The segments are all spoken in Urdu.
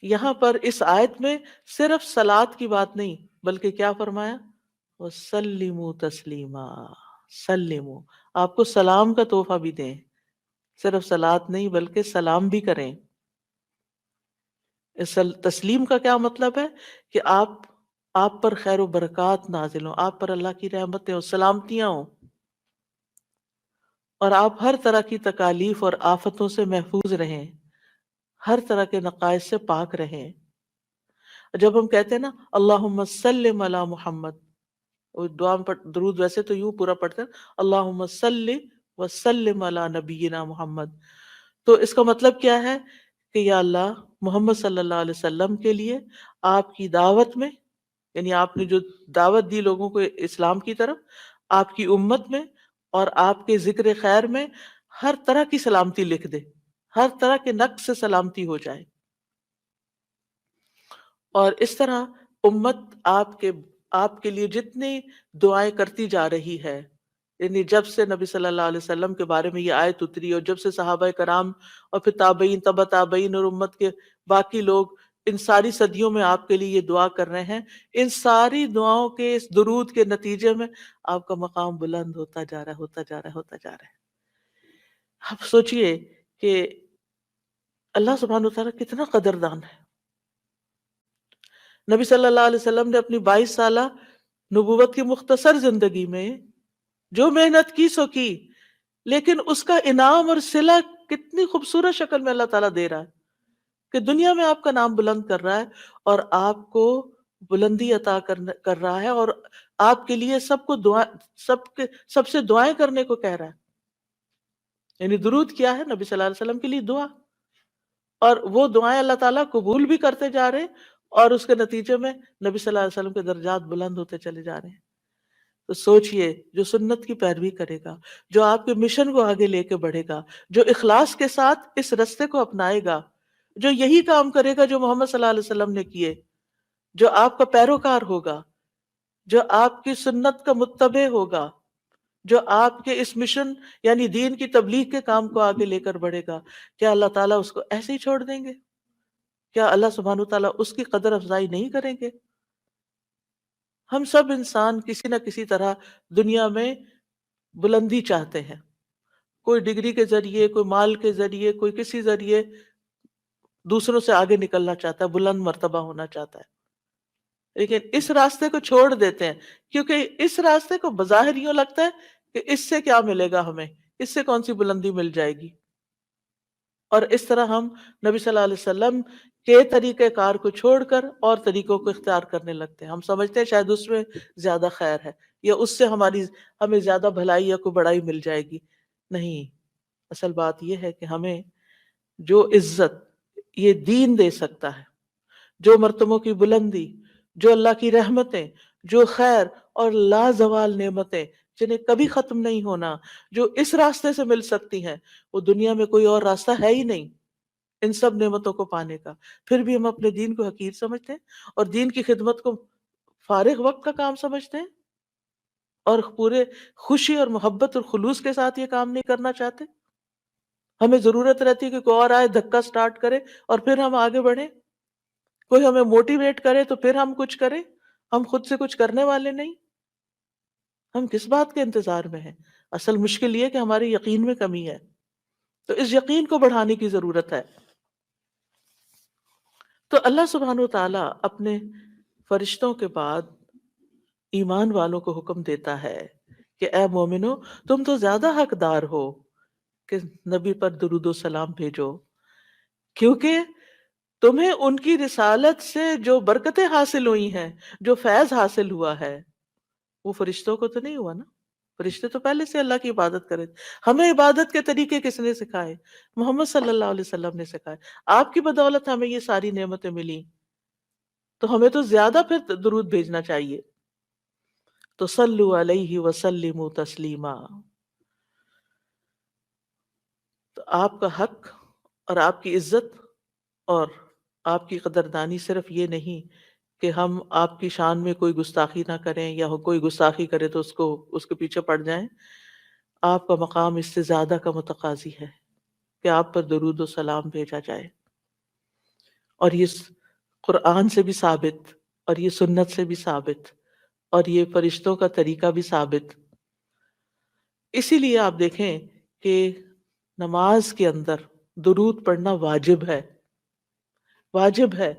یہاں پر اس آیت میں صرف صلات کی بات نہیں بلکہ کیا فرمایا؟ وَسَلِّمُوا تَسْلِيمًا، سلموا، آپ کو سلام کا تحفہ بھی دیں، صرف صلات نہیں بلکہ سلام بھی کریں۔ تسلیم کا کیا مطلب ہے؟ کہ آپ پر خیر و برکات نازل ہوں، آپ پر اللہ کی رحمتیں ہوں، سلامتیاں ہوں، اور آپ ہر طرح کی تکالیف اور آفتوں سے محفوظ رہیں، ہر طرح کے نقائص سے پاک رہیں۔ جب ہم کہتے ہیں نا اللہم سلم علی محمد، وہ دعا میں درود ویسے تو یوں پورا پڑھتے ہیں اللہم صلی وسلم علی نبینا محمد، تو اس کا مطلب کیا ہے کہ یا اللہ محمد صلی اللہ علیہ وسلم کے لیے آپ کی دعوت میں، یعنی آپ نے جو دعوت دی لوگوں کو اسلام کی طرف، آپ کی امت میں اور آپ کے ذکر خیر میں ہر طرح کی سلامتی لکھ دے، ہر طرح کے نقص سے سلامتی ہو جائے۔ اور اس طرح امت آپ کے لیے جتنی دعائیں کرتی جا رہی ہے، یعنی جب سے نبی صلی اللہ علیہ وسلم کے بارے میں یہ آیت اتری اور جب سے صحابہ کرام اور پھر تابعین، تبع تابعین اور امت کے باقی لوگ ان ساری صدیوں میں آپ کے لیے یہ دعا کر رہے ہیں، ان ساری دعاؤں کے اس درود کے نتیجے میں آپ کا مقام بلند ہوتا جا رہا ہے، ہوتا جا رہا ہے، ہوتا جا رہا ہے۔ آپ سوچئے کہ اللہ سبحانہ وتعالیٰ کتنا قدردان ہے۔ نبی صلی اللہ علیہ وسلم نے اپنی 22 سالہ نبوت کی مختصر زندگی میں جو محنت کی سو کی، لیکن اس کا انعام اور صلہ کتنی خوبصورت شکل میں اللہ تعالیٰ دے رہا ہے کہ دنیا میں آپ کا نام بلند کر رہا ہے اور آپ کو بلندی عطا کر رہا ہے، اور آپ کے لیے سب سے دعائیں کرنے کو کہہ رہا ہے۔ یعنی درود کیا ہے؟ نبی صلی اللہ علیہ وسلم کے لیے دعا، اور وہ دعائیں اللہ تعالیٰ قبول بھی کرتے جا رہے ہیں، اور اس کے نتیجے میں نبی صلی اللہ علیہ وسلم کے درجات بلند ہوتے چلے جا رہے ہیں۔ تو سوچئے، جو سنت کی پیروی کرے گا، جو آپ کے مشن کو آگے لے کے بڑھے گا، جو اخلاص کے ساتھ اس رستے کو اپنائے گا، جو یہی کام کرے گا جو محمد صلی اللہ علیہ وسلم نے کیے، جو آپ کا پیروکار ہوگا، جو آپ کی سنت کا متبع ہوگا، جو آپ کے اس مشن یعنی دین کی تبلیغ کے کام کو آگے لے کر بڑھے گا، کیا اللہ تعالیٰ اس کو ایسے ہی چھوڑ دیں گے؟ کیا اللہ سبحانہ وتعالیٰ اس کی قدر افزائی نہیں کریں گے؟ ہم سب انسان کسی نہ کسی طرح دنیا میں بلندی چاہتے ہیں، کوئی ڈگری کے ذریعے، کوئی مال کے ذریعے، کوئی کسی ذریعے دوسروں سے آگے نکلنا چاہتا ہے، بلند مرتبہ ہونا چاہتا ہے، لیکن اس راستے کو چھوڑ دیتے ہیں کیونکہ اس راستے کو بظاہر یوں لگتا ہے کہ اس سے کیا ملے گا ہمیں، اس سے کون سی بلندی مل جائے گی، اور اس طرح ہم نبی صلی اللہ علیہ وسلم کے طریقہ کار کو چھوڑ کر اور طریقوں کو اختیار کرنے لگتے ہیں۔ ہم سمجھتے ہیں شاید اس میں زیادہ خیر ہے، یا اس سے ہمیں زیادہ بھلائی یا کوئی بڑائی مل جائے گی۔ نہیں، اصل بات یہ ہے کہ ہمیں جو عزت یہ دین دے سکتا ہے، جو مرتبوں کی بلندی، جو اللہ کی رحمتیں، جو خیر اور لازوال نعمتیں جنہیں کبھی ختم نہیں ہونا، جو اس راستے سے مل سکتی ہیں، وہ دنیا میں کوئی اور راستہ ہے ہی نہیں ان سب نعمتوں کو پانے کا۔ پھر بھی ہم اپنے دین کو حقیر سمجھتے ہیں اور دین کی خدمت کو فارغ وقت کا کام سمجھتے ہیں، اور پورے خوشی اور محبت اور خلوص کے ساتھ یہ کام نہیں کرنا چاہتے۔ ہمیں ضرورت رہتی ہے کہ کوئی اور آئے، دھکا سٹارٹ کرے اور پھر ہم آگے بڑھیں، کوئی ہمیں موٹیویٹ کرے تو پھر ہم کچھ کریں، ہم خود سے کچھ کرنے والے نہیں۔ ہم کس بات کے انتظار میں ہیں؟ اصل مشکل یہ کہ ہمارے یقین میں کمی ہے، تو اس یقین کو بڑھانے کی ضرورت ہے۔ تو اللہ سبحانہ و تعالیٰ اپنے فرشتوں کے بعد ایمان والوں کو حکم دیتا ہے کہ اے مومنو، تم تو زیادہ حقدار ہو کہ نبی پر درود و سلام بھیجو، کیونکہ تمہیں ان کی رسالت سے جو برکتیں حاصل ہوئی ہیں، جو فیض حاصل ہوا ہے، وہ فرشتوں کو تو نہیں ہوا نا۔ فرشتے تو پہلے سے اللہ کی عبادت کرے تھے۔ ہمیں عبادت کے طریقے کس نے سکھائے؟ محمد صلی اللہ علیہ وسلم نے سکھائے۔ آپ کی بدولت ہمیں یہ ساری نعمتیں ملی، تو ہمیں تو زیادہ پھر درود بھیجنا چاہیے۔ تو صلو علیہ وسلموا تسلیما۔ تو آپ کا حق اور آپ کی عزت اور آپ کی قدردانی صرف یہ نہیں کہ ہم آپ کی شان میں کوئی گستاخی نہ کریں، یا کوئی گستاخی کرے تو اس کے پیچھے پڑ جائیں۔ آپ کا مقام اس سے زیادہ کا متقاضی ہے کہ آپ پر درود و سلام بھیجا جائے۔ اور یہ قرآن سے بھی ثابت، اور یہ سنت سے بھی ثابت، اور یہ فرشتوں کا طریقہ بھی ثابت۔ اسی لیے آپ دیکھیں کہ نماز کے اندر درود پڑھنا واجب ہے، واجب ہے۔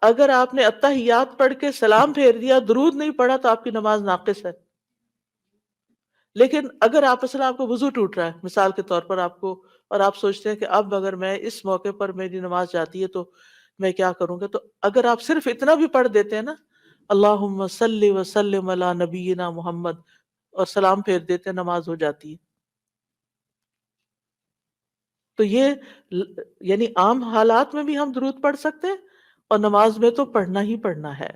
اگر آپ نے اتحیات پڑھ کے سلام پھیر دیا، درود نہیں پڑھا، تو آپ کی نماز ناقص ہے۔ لیکن اگر آپ مثلا آپ کو وضو ٹوٹ رہا ہے مثال کے طور پر آپ کو، اور آپ سوچتے ہیں کہ اب اگر میں اس موقع پر میری نماز جاتی ہے تو میں کیا کروں گا، تو اگر آپ صرف اتنا بھی پڑھ دیتے ہیں نا، اللہم صلی وسلم علی نبینا محمد، اور سلام پھیر دیتے ہیں، نماز ہو جاتی ہے۔ تو یہ یعنی عام حالات میں بھی ہم درود پڑھ سکتے ہیں، اور نماز میں تو پڑھنا ہی پڑھنا ہے۔